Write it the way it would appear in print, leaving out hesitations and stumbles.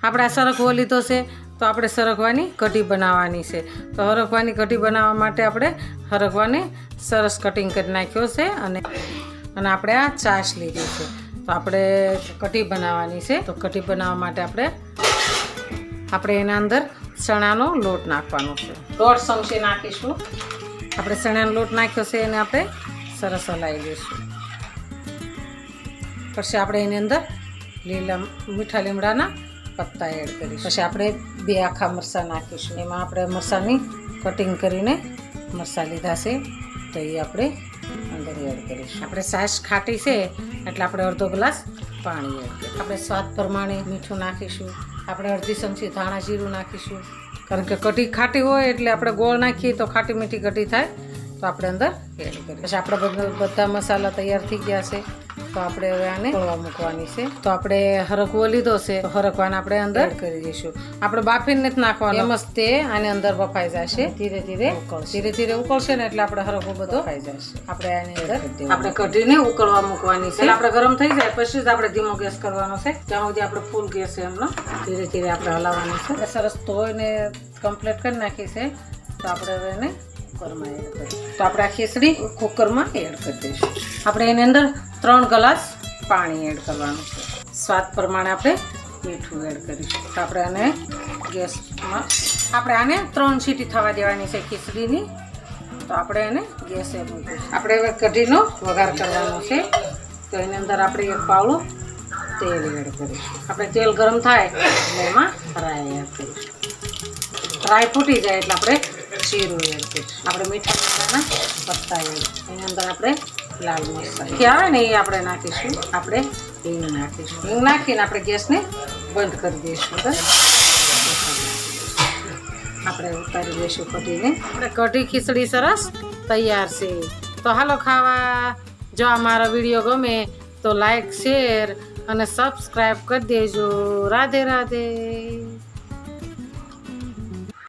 આપણે આ સરગવો લીધો છે તો આપણે સરગવાની કઢી બનાવવાની છે. તો હરગવાની કઢી બનાવવા માટે આપણે હરગવાને સરસ કટિંગ કરી નાખ્યો છે અને આપણે આ છાશ લીધી છે. તો આપણે કઢી બનાવવાની છે. તો કઢી બનાવવા માટે આપણે એના અંદર ચણાનો લોટ નાખવાનો છે. 1.5 ચમચી નાખીશું. આપણે ચણાનો લોટ નાખ્યો છે એને આપણે સરસ હલાવી લઈશું. પછી આપણે એની અંદર લીલા મીઠા લીમડાના પત્તા એડ કરીશું. પછી આપણે 2 આખા મરચાં નાખીશું. એમાં આપણે મરચાંની કટિંગ કરીને મરચાં લીધા છે તો એ આપણે અંદર એડ કરીશું. આપણે છાશ ખાટી છે એટલે આપણે અડધો ગ્લાસ પાણી એડ કરીશું. આપણે સ્વાદ પ્રમાણે મીઠું નાખીશું. આપણે 1/2 ચમચી ધાણા જીરું નાખીશું. કારણ કે કઢી ખાટી હોય એટલે આપણે ગોળ નાખીએ તો ખાટી મીઠી કઢી થાય. તો આપણે અંદર એડ કરીએ. પછી આપણે બધા મસાલા તૈયાર થઈ ગયા છે. તો આપણે હવે આને ઉકળવા મૂકવાની છે. તો આપણે હરગવો લીધો છે તો હરગવાને આપણે અંદર એડ કરી દઈશું. આપણે બાફીને નથી નાખવાનું, એમ જ તે આને અંદર બફાઈ જશે. ધીરે ધીરે ઉકળશે ને એટલે આપણે હરગવો બધો બફાઈ જશે. આપણે આની અંદર આપણે કઢીને ઉકળવા મૂકવાની છે. આપણે ગરમ થઈ જાય પછી જ આપણે ધીમો ગેસ કરવાનો છે. ત્યાં સુધી આપણે ફૂલ ગેસ એમનો ધીરે ધીરે આપણે હલાવવાનું છે. સરસ ધોઈને કમ્પ્લીટ કરી નાખી છે. તો આપણે હવે એને કુકરમાં એડ કરીશું. તો આપણે આ ખીચડી કુકરમાં એડ કરી દઈશું. આપણે એની અંદર 3 ગ્લાસ પાણી એડ કરવાનું છે. સ્વાદ પ્રમાણે આપણે મીઠું એડ કરીશું. તો આપણે આને ગેસમાં આને 3 સીટી થવા દેવાની છે ખીચડીની. તો આપણે એને ગેસે મૂકીશું. આપણે હવે કઢીનો વઘાર કરવાનો છે. તો એની અંદર આપણે 1 પાવડું તેલ એડ કરીશું. આપણે તેલ ગરમ થાય એટલે એમાં રાઈ એડ કરીશું. રાઈ ફૂટી જાય એટલે આપણે જીરું એડ કરીશું. આપણે મીઠા લીમડાના પત્તા એડ, એની અંદર આપણે લાલ મરચાં આવે ને એ આપણે નાખીશું. આપણે હિંગ નાખીશું. હિંગ નાખીને આપણે ગેસને બંધ કરી દઈશું. આપણે ઉતારી દઈશું કઢીને. આપણે કઢી ખીચડી સરસ તૈયાર છે. તો હાલો ખાવા. જો અમારો વિડીયો ગમે તો લાઈક, શેર અને સબસ્ક્રાઈબ કરી દેજો. રાધે રાધે.